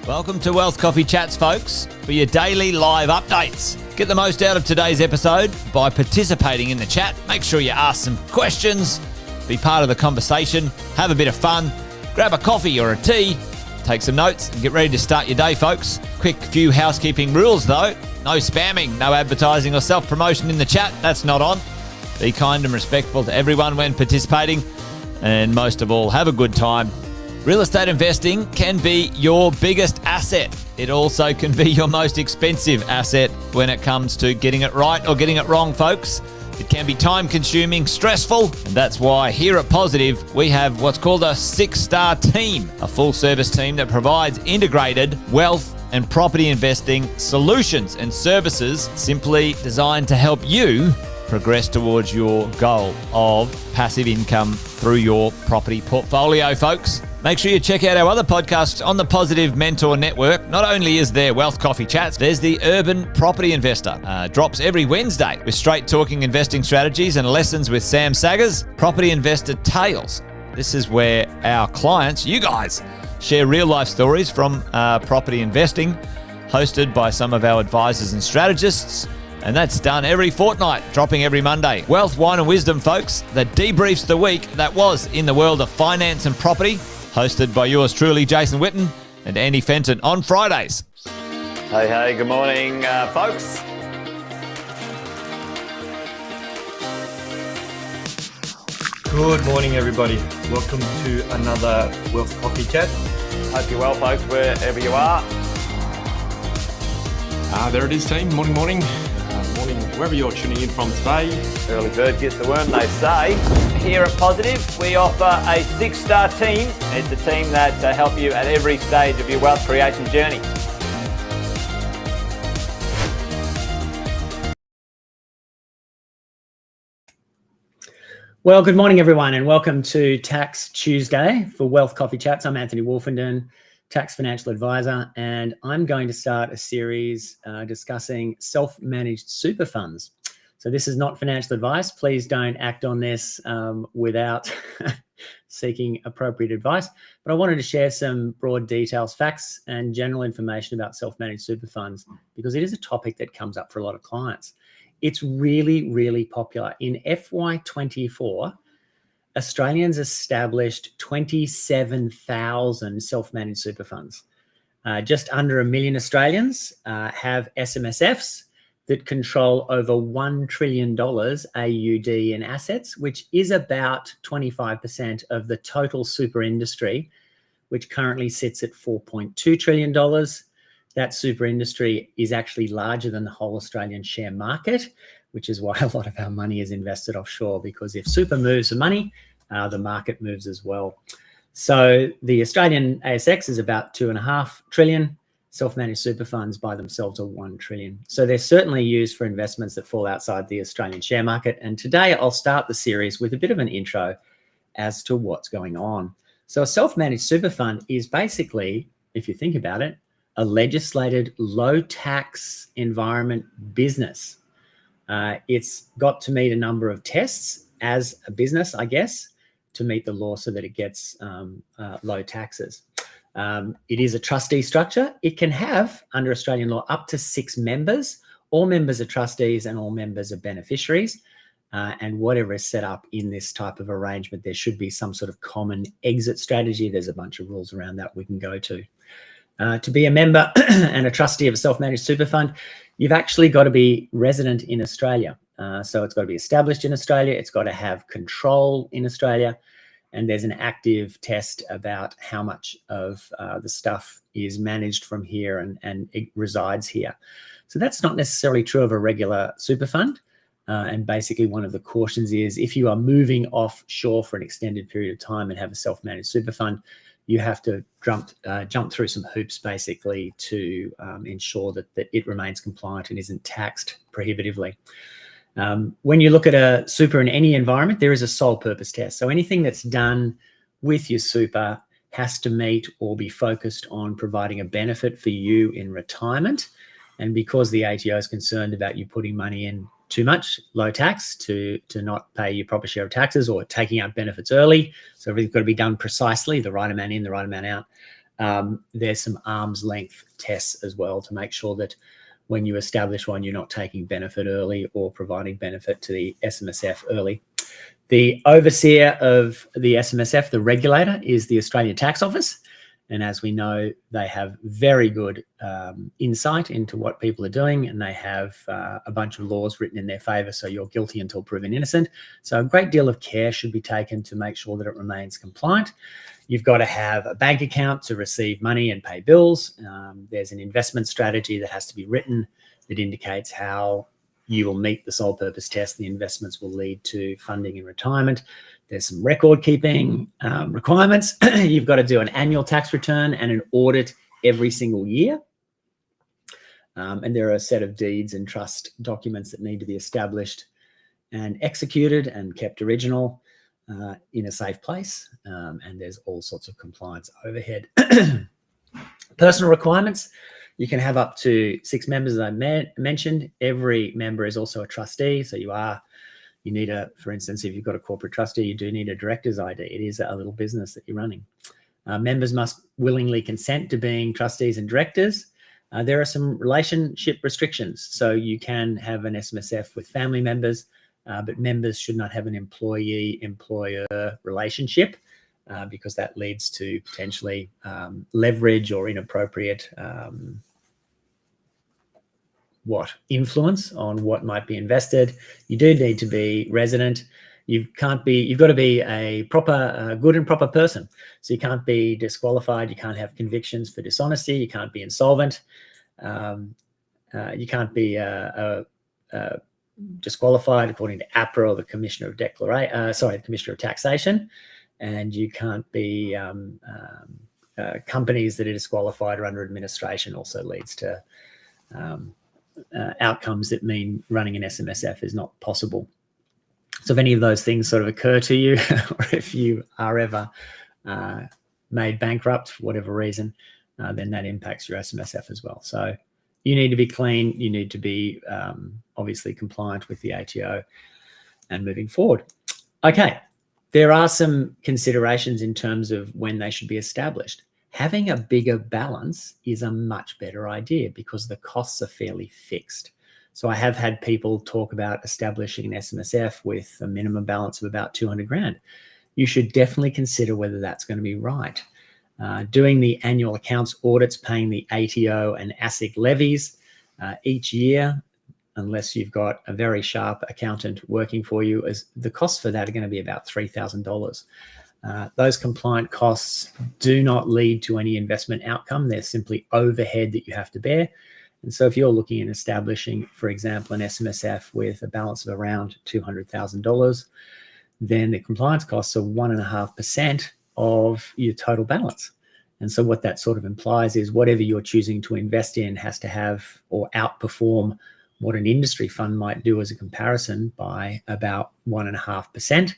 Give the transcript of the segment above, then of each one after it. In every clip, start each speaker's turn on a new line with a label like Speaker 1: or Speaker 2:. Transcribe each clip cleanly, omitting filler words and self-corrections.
Speaker 1: Welcome to Wealth Coffee Chats, folks, for your daily live updates. Get the most out of today's episode by participating in the chat. Make sure you ask some questions, be part of the conversation, have a bit of fun, grab a coffee or a tea, take some notes, and get ready to start your day, folks. Quick few housekeeping rules, though. No spamming, no advertising or self-promotion in the chat. That's not on. Be kind and respectful to everyone when participating. And most of all, have a good time. Real estate investing can be your biggest asset. It also can be your most expensive asset when it comes to getting it right or getting it wrong, folks. It can be time-consuming, stressful, and that's why here at Positive, we have what's called a 6-star team, a full-service team that provides integrated wealth and property investing solutions and services simply designed to help you progress towards your goal of passive income through your property portfolio, folks. Make sure you check out our other podcasts on the Positive Mentor Network. Not only is there Wealth Coffee Chats, there's the Urban Property Investor. Drops every Wednesday with straight talking investing strategies and lessons with Sam Saggers. Property Investor Tales. This is where our clients, you guys, share real life stories from property investing, hosted by some of our advisors and strategists. And that's done every fortnight, dropping every Monday. Wealth, Wine and Wisdom, folks, that debriefs the week that was in the world of finance and property, hosted by yours truly, Jason Witten and Andy Fenton on Fridays. Hey, good morning, folks.
Speaker 2: Good morning, everybody. Welcome to another Wealth Coffee Chat.
Speaker 1: Hope you're well, folks, wherever you are.
Speaker 3: There it is, team. Morning. Morning, wherever you're tuning in from today.
Speaker 1: Early bird gets the worm, they say. Here at Positive, we offer a 6-star team. It's a team that help you at every stage of your wealth creation journey.
Speaker 4: Well, good morning, everyone, and welcome to Tax Tuesday for Wealth Coffee Chats. I'm Anthony Wolfenden, tax financial advisor, and I'm going to start a series discussing self-managed super funds. So this is not financial advice. Please don't act on this without seeking appropriate advice. But I wanted to share some broad details, facts, and general information about self-managed super funds because it is a topic that comes up for a lot of clients. It's really, really popular. In FY24, Australians established 27,000 self-managed super funds. Just under 1 million Australians have SMSFs that control over $1 trillion AUD in assets, which is about 25% of the total super industry, which currently sits at $4.2 trillion. That super industry is actually larger than the whole Australian share market, which is why a lot of our money is invested offshore, because if super moves the money, the market moves as well. So the Australian ASX is about 2.5 trillion. Self-managed super funds by themselves are 1 trillion. So they're certainly used for investments that fall outside the Australian share market. And today I'll start the series with a bit of an intro as to what's going on. So a self-managed super fund is basically, if you think about it, a legislated low tax environment business. It's got to meet a number of tests as a business, I guess, to meet the law so that it gets low taxes. It is a trustee structure. It can have, under Australian law, up to 6 members. All members are trustees and all members are beneficiaries. And whatever is set up in this type of arrangement, there should be some sort of common exit strategy. There's a bunch of rules around that we can go to. To be a member and a trustee of a self-managed super fund, you've actually got to be resident in Australia. So it's got to be established in Australia. It's got to have control in Australia. And there's an active test about how much of the stuff is managed from here and it resides here. So that's not necessarily true of a regular super fund. And basically one of the cautions is if you are moving offshore for an extended period of time and have a self-managed super fund, you have to jump through some hoops basically to ensure that it remains compliant and isn't taxed prohibitively. When you look at a super in any environment, there is a sole purpose test. So anything that's done with your super has to meet or be focused on providing a benefit for you in retirement. And because the ATO is concerned about you putting money in too much, low tax, to not pay your proper share of taxes or taking out benefits early, so everything's got to be done precisely, the right amount in, the right amount out, there's some arm's length tests as well to make sure that when you establish one, you're not taking benefit early or providing benefit to the SMSF early. The overseer of the SMSF, the regulator, is the Australian Tax Office. And as we know, they have very good insight into what people are doing, and they have a bunch of laws written in their favour, so you're guilty until proven innocent. So a great deal of care should be taken to make sure that it remains compliant. You've got to have a bank account to receive money and pay bills. There's an investment strategy that has to be written that indicates how you will meet the sole purpose test. The investments will lead to funding in retirement. There's some record keeping requirements. You've got to do an annual tax return and an audit every single year. And there are a set of deeds and trust documents that need to be established and executed and kept original in a safe place. And there's all sorts of compliance overhead. Personal requirements. You can have up to 6 members, as I mentioned. Every member is also a trustee. So you need for instance, if you've got a corporate trustee, you do need a director's ID. It is a little business that you're running. Members must willingly consent to being trustees and directors. There are some relationship restrictions. So you can have an SMSF with family members, but members should not have an employee-employer relationship because that leads to potentially leverage or inappropriate influence on what might be invested. You do need to be resident. You've got to be a proper, good and proper person. So you can't be disqualified. You can't have convictions for dishonesty. You can't be insolvent. You can't be disqualified according to APRA or the Commissioner of Commissioner of Taxation. And you can't be companies that are disqualified or under administration also leads to outcomes that mean running an SMSF is not possible. So if any of those things sort of occur to you, or if you are ever made bankrupt for whatever reason, then that impacts your SMSF as well. So you need to be clean. You need to be obviously compliant with the ATO and moving forward. Okay, there are some considerations in terms of when they should be established. Having a bigger balance is a much better idea because the costs are fairly fixed. So I have had people talk about establishing an SMSF with a minimum balance of about 200 grand. You should definitely consider whether that's going to be right. Doing the annual accounts audits, paying the ATO and ASIC levies each year, unless you've got a very sharp accountant working for you, the costs for that are going to be about $3,000. Those compliant costs do not lead to any investment outcome. They're simply overhead that you have to bear. And so if you're looking at establishing, for example, an SMSF with a balance of around $200,000, then the compliance costs are 1.5% of your total balance. And so what that sort of implies is whatever you're choosing to invest in has to have or outperform what an industry fund might do as a comparison by about 1.5%.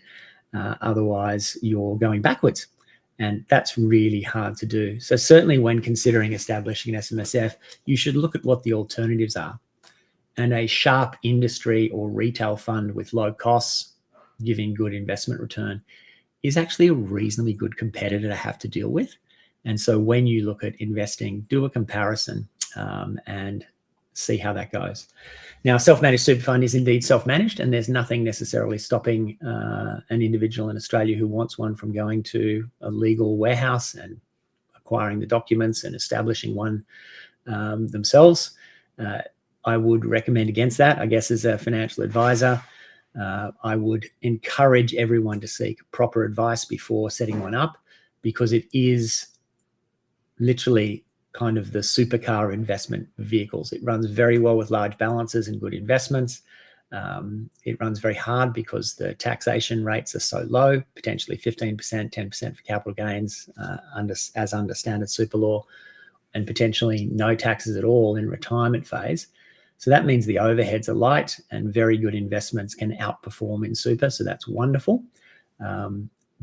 Speaker 4: Otherwise, you're going backwards. And that's really hard to do. So certainly when considering establishing an SMSF, you should look at what the alternatives are. And a sharp industry or retail fund with low costs, giving good investment return, is actually a reasonably good competitor to have to deal with. And so when you look at investing, do a comparison and see how that goes. Now, self-managed super fund is indeed self-managed, and there's nothing necessarily stopping an individual in Australia who wants one from going to a legal warehouse and acquiring the documents and establishing one themselves. I would recommend against that. I guess as a financial advisor, I would encourage everyone to seek proper advice before setting one up, because it is literally kind of the supercar investment vehicles. It runs very well with large balances and good investments. It runs very hard because the taxation rates are so low, potentially 15%, 10% for capital gains as under standard super law, and potentially no taxes at all in retirement phase. So that means the overheads are light and very good investments can outperform in super. So that's wonderful.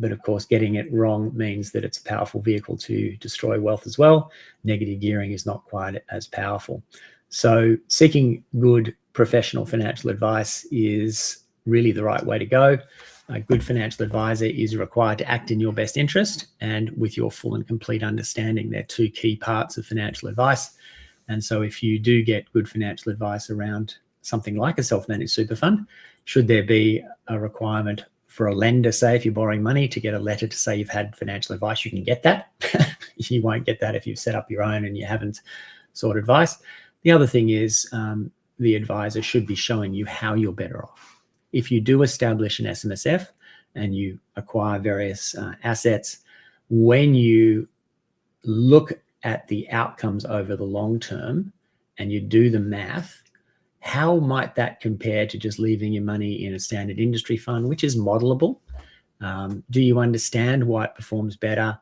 Speaker 4: But of course, getting it wrong means that it's a powerful vehicle to destroy wealth as well. Negative gearing is not quite as powerful. So seeking good professional financial advice is really the right way to go. A good financial advisor is required to act in your best interest and with your full and complete understanding. They're two key parts of financial advice. And so if you do get good financial advice around something like a self-managed super fund, should there be a requirement for a lender, say, if you're borrowing money, to get a letter to say you've had financial advice, you can get that. You won't get that if you've set up your own and you haven't sought advice. The other thing is the advisor should be showing you how you're better off. If you do establish an SMSF and you acquire various assets, when you look at the outcomes over the long term and you do the math, how might that compare to just leaving your money in a standard industry fund, which is modelable? Do you understand why it performs better?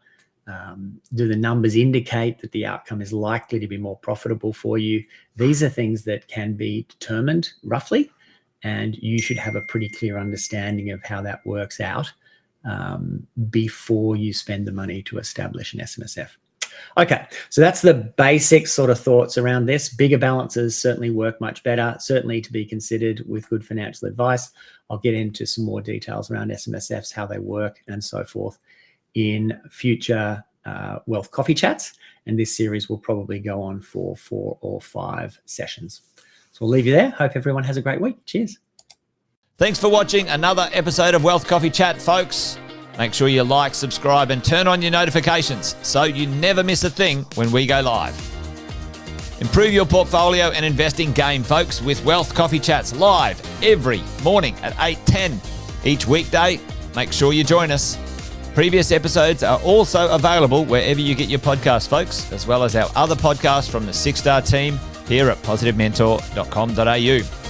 Speaker 4: Do the numbers indicate that the outcome is likely to be more profitable for you? These are things that can be determined roughly, and you should have a pretty clear understanding of how that works out before you spend the money to establish an SMSF. Okay, so that's the basic sort of thoughts around this. Bigger balances certainly work much better, certainly to be considered with good financial advice. I'll get into some more details around SMSFs, how they work and so forth in future Wealth Coffee Chats. And this series will probably go on for 4 or 5 sessions. So we'll leave you there. Hope everyone has a great week. Cheers.
Speaker 1: Thanks for watching another episode of Wealth Coffee Chat, folks. Make sure you like, subscribe, and turn on your notifications so you never miss a thing when we go live. Improve your portfolio and investing game, folks, with Wealth Coffee Chats live every morning at 8:10 each weekday. Make sure you join us. Previous episodes are also available wherever you get your podcasts, folks, as well as our other podcasts from the 6-Star team here at positivementor.com.au.